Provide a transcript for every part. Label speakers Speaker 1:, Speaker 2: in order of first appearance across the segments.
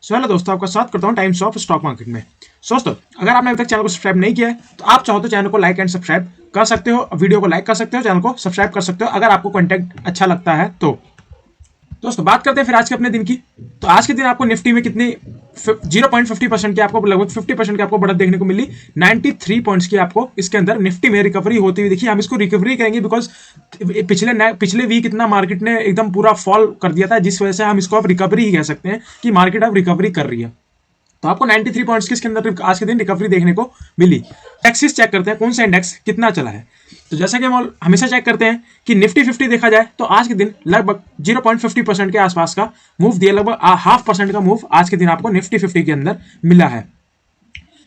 Speaker 1: So hello दोस्तों, आपका स्वागत करता हूं टाइम्स ऑफ स्टॉक मार्केट में। दोस्तों, अगर आपने अभी तक चैनल को सब्सक्राइब नहीं किया है तो आप चाहो तो चैनल को लाइक एंड सब्सक्राइब कर सकते हो, वीडियो को लाइक कर सकते हो, चैनल को सब्सक्राइब कर सकते हो अगर आपको कंटेंट अच्छा लगता है तो। दोस्तों, बात करते हैं फिर आज के अपने दिन की। तो आज के दिन आपको निफ्टी में कितनी 0.50% की आपको लगभग 50% की आपको बढ़त देखने को मिली। 93 पॉइंट्स की आपको इसके अंदर निफ्टी में रिकवरी होती हुई देखिए। हम इसको रिकवरी करेंगे बिकॉज पिछले वीक इतना मार्केट ने एकदम पूरा फॉल कर दिया था, जिस वजह से हम इसको अब रिकवरी ही कह सकते हैं कि मार्केट अब रिकवरी कर रही है। तो आपको 93 पॉइंट्स की इसके अंदर आज के दिन रिकवरी देखने को मिली। टैक्सीज चेक करते हैं कौन सा इंडेक्स कितना चला है। तो जैसा कि हम हमेशा चेक करते हैं कि निफ्टी 50 देखा जाए तो आज के दिन लगभग 0.50% के आसपास का मूव दिया, लगभग 0.5% का मूव आज के दिन आपको निफ्टी 50 के अंदर मिला है।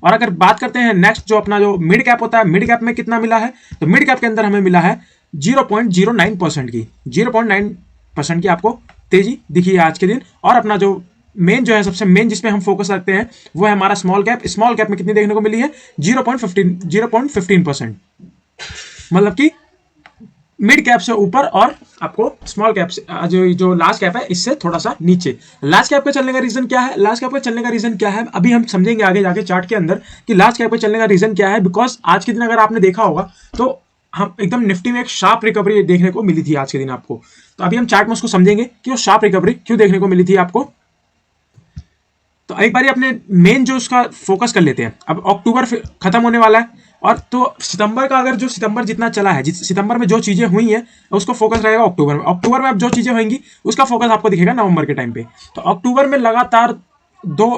Speaker 1: और अगर बात करते हैं नेक्स्ट जो अपना जो मिड कैप होता है, मिड कैप में कितना मिला है, तो मिड कैप के अंदर हमें मिला है 0.09% की 0.9% की आपको तेजी दिखी है आज के दिन। और अपना जो मेन जो है, सबसे मेन जिसपे हम फोकस रखते हैं वो है हमारा स्मॉल कैप। स्मॉल कैप में कितनी देखने को मिली है 0.15%, मतलब कि मिड कैप से ऊपर और आपको स्मॉल कैप से जो लार्ज कैप है इससे थोड़ा सा नीचे। लार्ज कैप पे चलने का रीजन क्या है, लार्ज कैप पे चलने का रीजन क्या है अभी हम समझेंगे आगे जाके चार्ट के अंदर कि लार्ज कैप पे चलने का रीजन क्या है। बिकॉज आज के दिन अगर आपने देखा होगा तो हम एकदम निफ्टी में एक शार्प रिकवरी देखने को मिली थी आज के दिन आपको। तो अभी हम चार्ट में उसको समझेंगे कि वो शार्प रिकवरी क्यों देखने को मिली थी आपको। तो एक बार अपने मेन जो उसका फोकस कर लेते हैं। अब अक्टूबर खत्म होने वाला है और तो सितंबर का अगर जो सितंबर जितना चला है, सितंबर में जो चीजें हुई हैं उसको फोकस रहेगा अक्टूबर में। अक्टूबर में अब जो चीजें होंगी उसका फोकस आपको दिखेगा नवंबर के टाइम पे। तो अक्टूबर में लगातार 2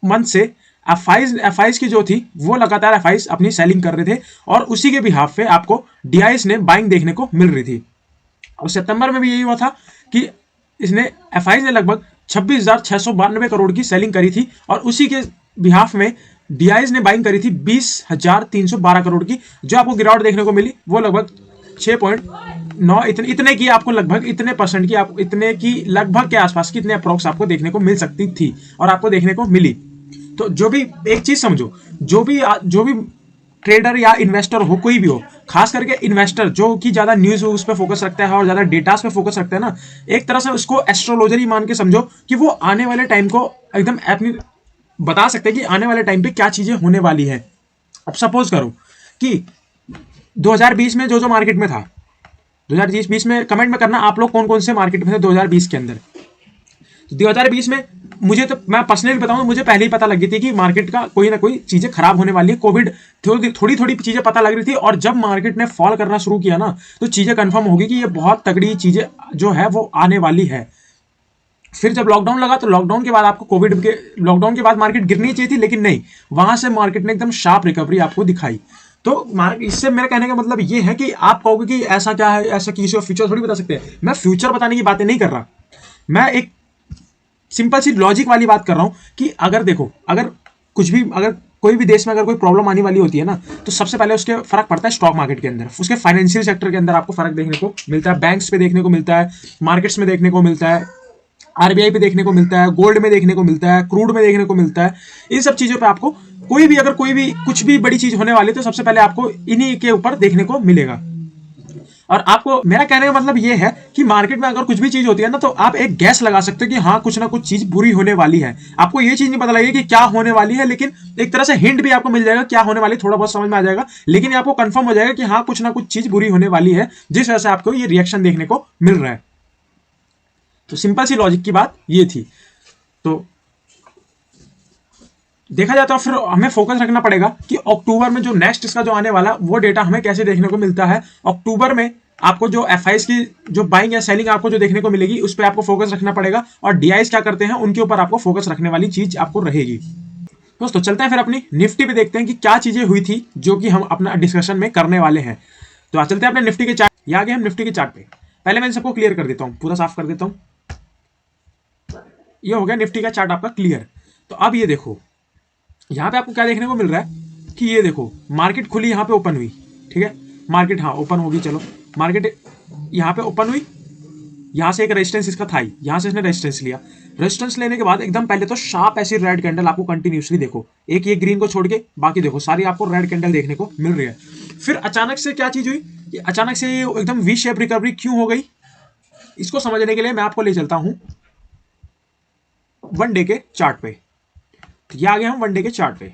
Speaker 1: मंथ से एफ की जो थी वो लगातार एफ अपनी सेलिंग कर रहे थे और उसी के बिहाफ पे आपको डीआईस ने बाइंग देखने को मिल रही थी। और सितंबर में भी यही हुआ था कि इसने एफ ने लगभग 26,692 करोड़ की सेलिंग करी थी और उसी के बिहाफ में डीआईज ने बाइंग करी थी 20,312 करोड़ की। जो आपको गिरावट देखने को मिली वो लगभग 6.9 इतने की आपको लगभग इतने परसेंट की आप इतने की लगभग के आसपास की इतने अप्रोक्स आपको देखने को मिल सकती थी और आपको देखने को मिली। तो जो भी एक चीज समझो, जो भी ट्रेडर या इन्वेस्टर हो, कोई भी हो, खास करके इन्वेस्टर जो कि ज्यादा न्यूज उस पर फोकस रखता है और ज्यादा डेटास पे फोकस रखता है ना, एक तरह से उसको एस्ट्रोलॉजर ही मान के समझो कि वो आने वाले टाइम को एकदम अपनी बता सकते हैं कि आने वाले टाइम पे क्या चीजें होने वाली है। अब सपोज करो कि 2020 में जो मार्केट में था, 2020 में कमेंट में करना आप लोग कौन कौन से मार्केट में थे 2020 के अंदर। 2020 में मुझे तो मैं पर्सनली बताऊं, मुझे पहले ही पता लग गई थी कि मार्केट का कोई ना कोई चीजें खराब होने वाली है। कोविड थोड़ी थोड़ी चीजें पता लग रही थी और जब मार्केट ने फॉल करना शुरू किया ना तो चीजें कंफर्म होगी कि ये बहुत तगड़ी चीजें जो है वो आने वाली है। फिर जब लॉकडाउन लगा तो लॉकडाउन के बाद आपको कोविड के लॉकडाउन के बाद मार्केट गिरनी चाहिए थी, लेकिन नहीं, वहां से मार्केट ने एकदम शार्प रिकवरी आपको दिखाई। तो इससे मेरे कहने का मतलब ये है कि आप कहोगे कि ऐसा क्या है, ऐसा किसी को फ्यूचर थोड़ी बता सकते हैं। मैं फ्यूचर बताने की बातें नहीं कर रहा, मैं एक सिंपल सी लॉजिक वाली बात कर रहा हूं कि अगर देखो, अगर कोई भी देश में अगर कोई प्रॉब्लम आने वाली होती है ना तो सबसे पहले उसके फर्क पड़ता है स्टॉक मार्केट के अंदर, उसके फाइनेंशियल सेक्टर के अंदर आपको फर्क देखने को मिलता है, बैंक्स पे देखने को मिलता है, मार्केट्स में देखने को मिलता है, आरबीआई पे देखने को मिलता है, गोल्ड में देखने को मिलता है, क्रूड में देखने को मिलता है। इन सब चीजों पे आपको कोई भी कुछ भी बड़ी चीज होने वाली है तो सबसे पहले आपको इन्हीं के ऊपर देखने को मिलेगा। और आपको मेरा कहने का मतलब ये है कि मार्केट में अगर कुछ भी चीज होती है ना तो आप एक गैस लगा सकते हो कि हाँ कुछ ना कुछ चीज बुरी होने वाली है। आपको ये चीज नहीं पता लगेगी कि क्या होने वाली है, लेकिन एक तरह से हिंट भी आपको मिल जाएगा क्या होने वाली, थोड़ा बहुत समझ में आ जाएगा, लेकिन आपको कंफर्म हो जाएगा कि हाँ कुछ ना कुछ चीज बुरी होने वाली है, जिस वजह से आपको ये रिएक्शन देखने को मिल रहा है। तो सिंपल सी लॉजिक की बात ये थी। तो देखा जाए तो फिर हमें फोकस रखना पड़ेगा कि अक्टूबर में जो नेक्स्ट इसका जो आने वाला वो डेटा हमें कैसे देखने को मिलता है। अक्टूबर में आपको जो एफ की जो बाइंग या सेलिंग आपको जो देखने को मिलेगी उस पर आपको फोकस रखना पड़ेगा और डीआईस क्या करते हैं उनके ऊपर आपको फोकस रखने वाली चीज आपको रहेगी। दोस्तों, चलते हैं फिर अपनी निफ्टी पे, देखते हैं कि क्या चीजें हुई थी जो कि हम अपना डिस्कशन में करने वाले हैं। तो चलते हैं अपने निफ्टी के चार्ट। या आगे हम निफ्टी के चार्ट पे पहले मैं सबको क्लियर कर देता हूं, पूरा साफ कर देता हूं। ये हो गया निफ्टी का चार्ट आपका क्लियर। तो अब ये देखो, यहां पे आपको क्या देखने को मिल रहा है कि ये देखो मार्केट खुली, यहां पे ओपन हुई, ठीक है, मार्केट हाँ ओपन होगी, चलो मार्केट यहां पे ओपन हुई, यहां से एक रेजिस्टेंस इसका था, यहां से इसने रेजिस्टेंस लिया। रेजिस्टेंस लेने के बाद एकदम पहले तो शार्प ऐसी रेड कैंडल आपको कंटिन्यूसली देखो, एक ये ग्रीन को छोड़ के बाकी देखो सारी आपको रेड कैंडल देखने को मिल रही है। फिर अचानक से क्या चीज हुई, अचानक से एकदम वी शेप रिकवरी क्यों हो गई, इसको समझने के लिए मैं आपको ले चलता हूं वन डे के चार्ट पे। तो ये आ गए हम वन डे के चार्ट पे।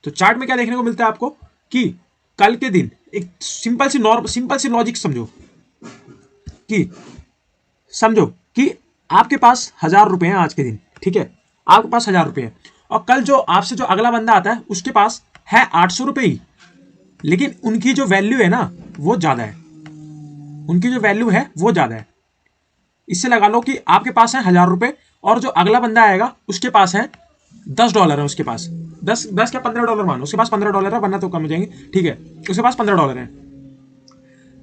Speaker 1: तो चार्ट में क्या देखने को मिलता है आपको कि कल के दिन एक सिंपल सी लॉजिक समझो कि आपके पास 1000 रुपए हैं आज के दिन, ठीक है, आपके पास 1000 रुपए हैं, और कल जो आपसे जो अगला बंदा आता है उसके पास है 800 रुपए ही, लेकिन उनकी जो वैल्यू है ना वो ज्यादा है, उनकी जो वैल्यू है वो ज्यादा है। इससे लगा लो कि आपके पास है 1000 रुपए और जो अगला बंदा आएगा उसके पास है $10 है, उसके पास 10 क्या $15 मानो, उसके पास $15 है, वरना तो कम हो जाएंगे, ठीक है, उसके पास $15 है।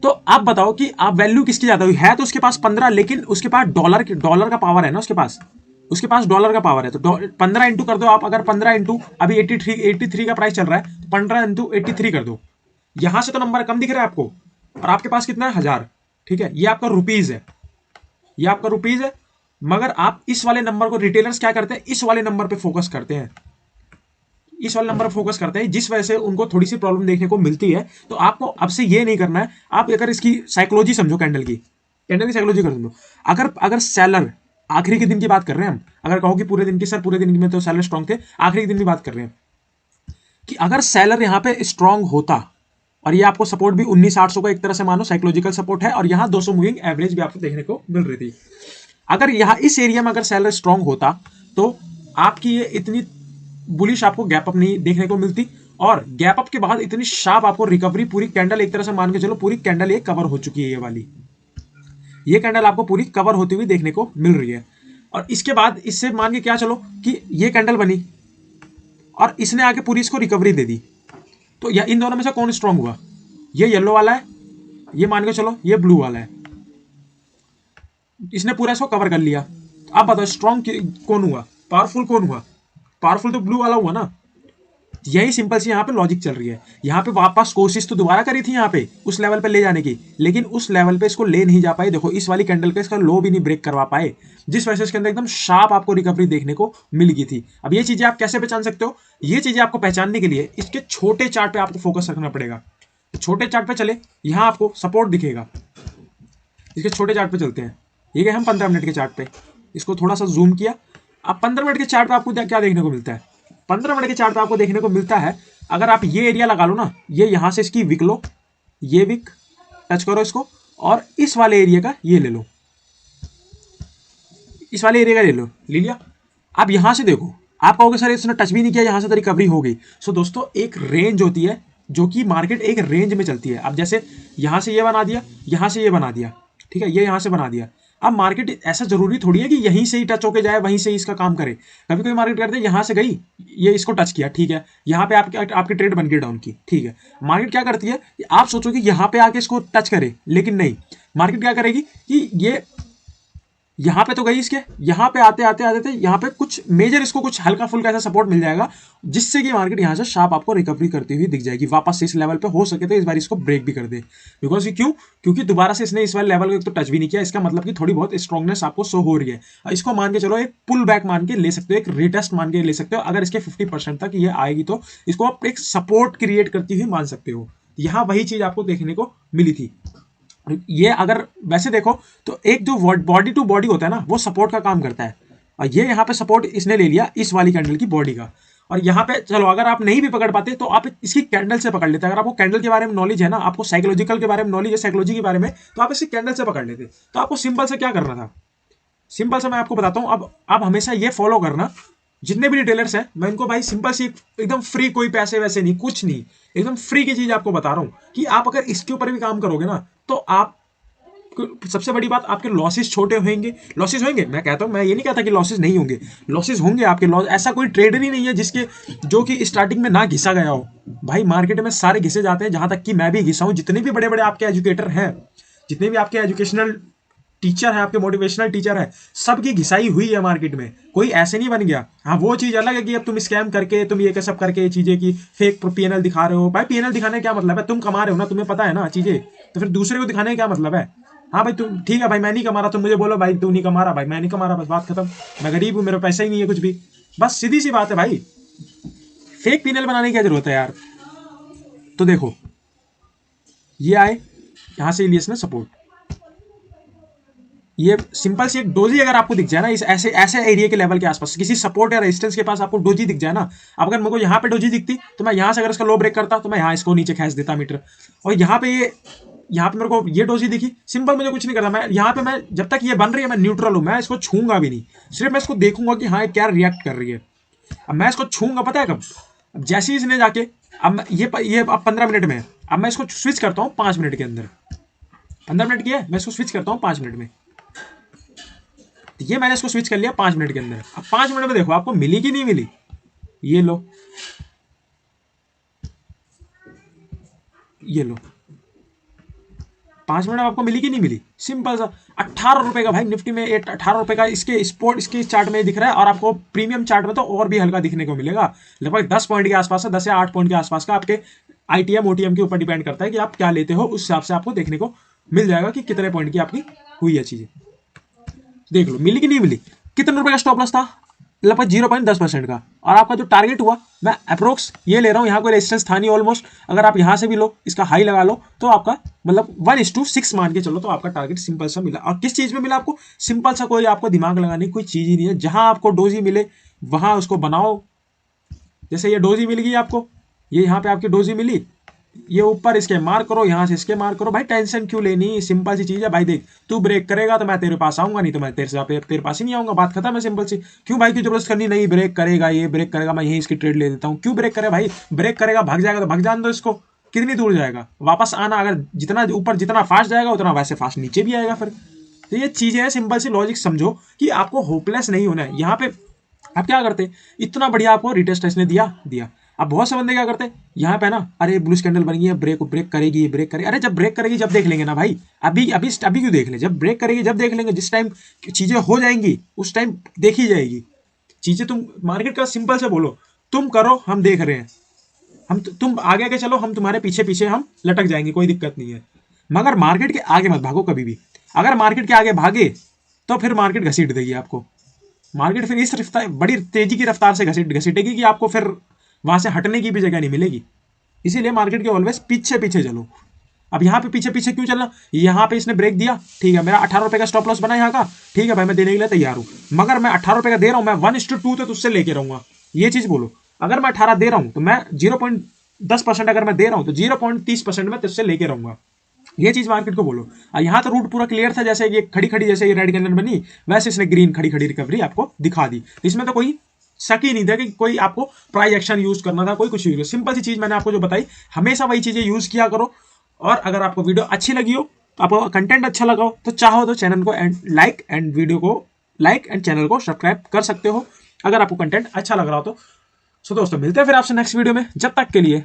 Speaker 1: तो आप बताओ कि आप वैल्यू किसकी ज्यादा हुई है, तो उसके पास 15, लेकिन उसके पास डॉलर का पावर है ना, उसके पास डॉलर का पावर है। तो 15 इंटू कर दो आप, अगर 15 इंटू अभी 83 का प्राइस चल रहा है, तो 15 इंटू 83 कर दो। यहां से तो नंबर कम दिख रहा है आपको, और आपके पास कितना है 1000, ठीक है, ये आपका रुपीज है, ये आपका रुपीज है। मगर आप इस वाले नंबर को, रिटेलर्स क्या करते हैं, इस वाले नंबर पे फोकस करते हैं, इस वाले नंबर पर फोकस करते हैं, जिस वजह से उनको थोड़ी सी प्रॉब्लम देखने को मिलती है। तो आपको अब से ये नहीं करना है, आप अगर इसकी साइकोलॉजी समझो, कैंडल की साइकोलॉजी कर समझो। अगर सेलर आखिरी के दिन की बात कर रहे हैं हम, अगर कहो कि पूरे दिन की, सर पूरे दिन में तो सेलर स्ट्रांग थे, आखिरी के दिन की बात कर रहे हैं, कि अगर सेलर यहां पे स्ट्रांग होता, और ये आपको सपोर्ट भी 19,800 का एक तरह से मानो साइकोलॉजिकल सपोर्ट है, और यहां 200 मूविंग एवरेज भी आपको देखने को मिल रही थी। अगर यहां इस एरिया में अगर सेलर स्ट्रांग होता तो आपकी ये इतनी बुलिश आपको गैप अप नहीं देखने को मिलती, और गैप अप के बाद इतनी शार्प आपको रिकवरी, पूरी कैंडल एक तरह से मान के चलो पूरी कैंडल ये कवर हो चुकी है, ये वाली ये कैंडल आपको पूरी कवर होती हुई देखने को मिल रही है। और इसके बाद इससे मान के क्या चलो कि ये कैंडल बनी और इसने आके पूरी इसको रिकवरी दे दी, तो या इन दोनों में से कौन स्ट्रांग हुआ, ये येलो वाला है, ये मान के चलो ये ब्लू वाला है, इसने पूरा इसको कवर कर लिया। अब बताओ स्ट्रांग कौन हुआ, पावरफुल कौन हुआ, पावरफुल तो ब्लू वाला हुआ ना। यही सिंपल सी यहाँ पे लॉजिक चल रही है। यहाँ पे वापस कोशिश तो दोबारा करी थी यहाँ पे उस लेवल पे ले जाने की, लेकिन उस लेवल पे इसको ले नहीं जा पाए। देखो इस वाली कैंडल का इसका लो भी नहीं ब्रेक करवा पाए, जिस वजह से इसके अंदर एकदम शार्प आपको रिकवरी देखने को मिल गई थी। अब ये चीजें आप कैसे पहचान सकते हो, ये चीजें आपको पहचानने के लिए इसके छोटे चार्ट पे आपको फोकस रखना पड़ेगा। छोटे चार्ट पे चले, यहाँ आपको सपोर्ट दिखेगा, इसके छोटे चार्ट पे चलते हैं। ये गए हम 15 मिनट के चार्ट पे, इसको थोड़ा सा जूम किया। अब 15 मिनट के चार्ट पे आपको क्या देखने को मिलता है, 15 मिनट के चार्ट पे आपको देखने को मिलता है, अगर आप ये एरिया लगा लो ना, ये यहां से इसकी विक लो, ये विक टच करो इसको, और इस वाले एरिया का ये ले लो, इस वाले एरिया का ले लिया। आप यहां से देखो, आप कहोगे सर इसने टच भी नहीं किया, यहां से तो रिकवरी हो गई। सो दोस्तों एक रेंज होती है, जो कि मार्केट एक रेंज में चलती है। अब जैसे यहां से ये बना दिया, यहां से ये बना दिया, ठीक है, ये यहां से बना दिया। अब मार्केट ऐसा जरूरी थोड़ी है कि यहीं से ही टच होके जाए, वहीं से ही इसका काम करे। कभी कोई मार्केट करते हैं यहां से गई, ये इसको टच किया, ठीक है, यहां पे आपकी ट्रेड बन गई डाउन की, ठीक है। मार्केट क्या करती है, आप सोचो कि यहां पे आके इसको टच करे, लेकिन नहीं, मार्केट क्या करेगी कि ये यहां पे तो गई, इसके यहां पे आते आते आते यहां पे कुछ मेजर इसको कुछ हल्का फुल्का ऐसा सपोर्ट मिल जाएगा, जिससे कि मार्केट यहां से शार्प आपको रिकवरी करती हुई दिख जाएगी वापस से इस लेवल पे, हो सके तो इस बार इसको ब्रेक भी कर दे। बिकॉज क्यों, क्योंकि दोबारा से इसने इस वाले लेवल को तो टच भी नहीं किया, इसका मतलब कि थोड़ी बहुत स्ट्रॉन्गनेस आपको शो हो रही है। इसको मान के चलो एक पुल बैक मान के ले सकते हो, एक रिटेस्ट मान के ले सकते हो। अगर इसके 50% तक ये आएगी तो इसको आप एक सपोर्ट क्रिएट करती हुई मान सकते हो। यहां वही चीज आपको देखने को मिली थी। ये अगर वैसे देखो तो एक जो बॉडी टू बॉडी होता है ना, वो सपोर्ट का काम करता है, और ये यहाँ पे सपोर्ट इसने ले लिया इस वाली कैंडल की बॉडी का। और यहाँ पे चलो अगर आप नहीं भी पकड़ पाते तो आप इसकी कैंडल से पकड़ लेते। अगर आपको कैंडल के बारे में नॉलेज है ना, आपको साइकोलॉजिकल के बारे में नॉलेज है, साइकोलॉजी के बारे में, तो आप इसकी कैंडल से पकड़ लेते। तो आपको सिंपल से क्या करना था, सिंपल से मैं आपको बताता हूं। अब आप हमेशा ये फॉलो करना, जितने भी रिटेलर्स हैं मैं इनको भाई सिंपल सी एकदम फ्री, कोई पैसे वैसे नहीं, कुछ नहीं, एकदम फ्री की चीज आपको बता रहा हूं कि आप अगर इसके ऊपर भी काम करोगे ना, तो आप सबसे बड़ी बात, आपके लॉसेस छोटे होंगे। लॉसेस होंगे, मैं कहता हूं, मैं ये नहीं कहता कि लॉसेस नहीं होंगे, लॉसेस होंगे आपके। लॉस ऐसा कोई ट्रेडर ही नहीं है जिसके जो कि स्टार्टिंग में ना घिसा गया हो। भाई मार्केट में सारे घिसे जाते हैं, जहां तक कि मैं भी घिसा हूं। जितने भी बड़े बड़े आपके एजुकेटर हैं, जितने भी आपके एजुकेशनल टीचर है, आपके मोटिवेशनल टीचर है, सबकी घिसाई हुई है मार्केट में, कोई ऐसे नहीं बन गया। हाँ वो चीज अलग है कि अब तुम स्कैम करके, तुम ये सब करके चीजें की फेक पीएनएल दिखा रहे हो। भाई पीएनएल दिखाने का क्या मतलब है, तुम कमा रहे हो ना, तुम्हें पता है ना चीजें, तो फिर दूसरे को दिखाने का क्या मतलब है। हाँ भाई तुम ठीक है भाई, मैं नहीं कमा रहा, तुम मुझे बोलो भाई तू नहीं कमा रहा, भाई मैं नहीं कमा रहा, बस बात खत्म। मैं गरीब हूं, मेरे पैसा ही नहीं है कुछ भी, बस सीधी सी बात है भाई। फेक पीएनएल बनाने की क्या जरूरत है यार। तो देखो ये आए यहां से इलियस ने सपोर्ट, ये सिंपल सी एक डोजी अगर आपको दिख जाए ना इस ऐसे ऐसे एरिया के लेवल के आसपास, किसी सपोर्ट या रेजिस्टेंस के पास आपको डोजी दिख जाए ना, अब अगर मेरे को यहाँ पे डोजी दिखती तो मैं यहाँ से अगर इसका लो ब्रेक करता तो मैं यहाँ इसको नीचे खींच देता मीटर। और यहाँ पे मेरे को ये डोजी दिखी, सिंपल मुझे कुछ नहीं करना, मैं यहाँ पे मैं जब तक ये बन रही है मैं न्यूट्रल हूँ, मैं इसको छूंगा भी नहीं, सिर्फ मैं इसको देखूंगा कि हाँ क्या रिएक्ट कर रही है। अब मैं इसको छूंगा पता है कब, अब जैसे ही इसने जाके अब ये अब 15 मिनट में है, अब मैं इसको स्विच करता हूँ 5 मिनट के अंदर, 15 मिनट की है मैं इसको स्विच करता हूँ 5 मिनट में। ये मैंने इसको स्विच कर लिया 5 मिनट के अंदर। अब 5 मिनट में देखो आपको मिली कि नहीं मिली, ये लो ये लो 5 मिनट में आपको मिली कि नहीं मिली, सिंपल सा 18 रुपए का भाई निफ्टी में 18 रुपए का इसके स्पोर्ट इसके चार्ट में दिख रहा है। और आपको प्रीमियम चार्ट में तो और भी हल्का दिखने को मिलेगा, लगभग 10 पॉइंट के आसपास है, 10 या 8 पॉइंट के आसपास का। आपके आईटीएम ओटीएम के ऊपर डिपेंड करता है कि आप क्या लेते हो, उस हिसाब से आपको देखने को मिल जाएगा कि कितने पॉइंट की आपकी हुई है चीजें। देख लो मिली कि नहीं मिली, कितने रुपए का स्टॉप लॉस था, लगभग 0.10% का। और आपका जो टारगेट हुआ मैं अप्रोक्स ये ले रहा हूँ, यहाँ कोई रेजिस्टेंस था नहीं ऑलमोस्ट, अगर आप यहाँ से भी लो इसका हाई लगा लो तो आपका मतलब 1:6 मान के चलो तो आपका टारगेट सिंपल सा मिला। और किस चीज में मिला आपको, सिंपल सा, कोई आपको दिमाग लगाने की कोई चीज ही नहीं है, जहां आपको डोजी मिले वहां उसको बनाओ। जैसे ये डोजी मिल गई आपको, ये यहाँ पे आपकी डोजी मिली, ये ऊपर इसके मार करो, यहाँ से इसके मार करो, भाई टेंशन क्यों लेनी, सिंपल सी चीज है भाई। देख तू ब्रेक करेगा तो मैं तेरे पास आऊंगा, नहीं तो मैं तेरे पास ही नहीं आऊंगा, बात खत्म है सिंपल सी। क्यों भाई की जबरदस्त करनी, नहीं ब्रेक करेगा ये ब्रेक करेगा मैं यही इसकी ट्रेड ले देता हूँ, क्यों ब्रेक करे भाई, ब्रेक करेगा भाग जाएगा तो भाग जान दो इसको, कितनी दूर जाएगा वापस आना, अगर जितना ऊपर जितना फास्ट जाएगा उतना वैसे फास्ट नीचे भी आएगा फिर। तो ये चीजें हैं, सिंपल सी लॉजिक समझो कि आपको होपलेस नहीं होना है। यहाँ पे आप क्या करते, इतना बढ़िया आपको रिटेस्ट इसने दिया। अब बहुत से बंदे क्या करते हैं यहाँ पे ना, अरे ब्लू कैंडल बन गई है, ब्रेक करेगी ब्रेक करेगी, अरे जब ब्रेक करेगी जब देख लेंगे ना भाई, अभी अभी अभी क्यों देख ले, जब ब्रेक करेगी जब देख लेंगे, जिस टाइम चीजें हो जाएंगी उस टाइम देखी जाएगी चीजें। तुम मार्केट का सिंपल से बोलो, तुम करो हम देख रहे हैं, तुम आगे आगे चलो हम तुम्हारे पीछे पीछे हम लटक जाएंगे, कोई दिक्कत नहीं है, मगर मार्केट के आगे मत भागो कभी भी। अगर मार्केट के आगे भागे तो फिर मार्केट घसीट देगी आपको, मार्केट फिर इस रफ्तार बड़ी तेजी की रफ्तार से घसीटेगी कि आपको फिर वहां से हटने की भी जगह नहीं मिलेगी। इसीलिए मार्केट के ऑलवेज पीछे पीछे चलो। अब यहाँ पे पीछे पीछे क्यों चलना, यहाँ पे इसने ब्रेक दिया, ठीक है, मेरा 18 रुपए का स्टॉप लॉस बना यहाँ का, ठीक है भाई मैं देने के लिए तैयार हूँ, मगर मैं 18 रुपए का दे रहा हूँ, मैं 1:2 तो तुझसे लेके रहूंगा, ये चीज बोलो। अगर मैं 18 दे रहा हूँ तो मैं 0.10% अगर मैं दे रहा हूँ तो 0.30% में तुझसे लेके रहूंगा, ये चीज मार्केट को बोलो। और यहाँ तो रूट पूरा क्लियर था, जैसे ये खड़ी खड़ी जैसे ये रेड कैंडल बनी वैसे इसने ग्रीन खड़ी खड़ी रिकवरी आपको दिखा दी, इसमें तो कोई शक ही नहीं था कि कोई आपको प्राइस एक्शन यूज करना था, कोई कुछ यूज। सिंपल सी चीज मैंने आपको जो बताई, हमेशा वही चीजें यूज किया करो। और अगर आपको वीडियो अच्छी लगी हो, आपको कंटेंट अच्छा लगा हो, तो चाहो तो चैनल को लाइक एंड वीडियो को लाइक एंड चैनल को सब्सक्राइब कर सकते हो, अगर आपको कंटेंट अच्छा लग रहा हो तो। सो दोस्तों मिलते हैं फिर आपसे नेक्स्ट वीडियो में, जब तक के लिए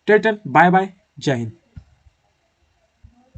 Speaker 1: टेटन बाय बाय, जय हिंद।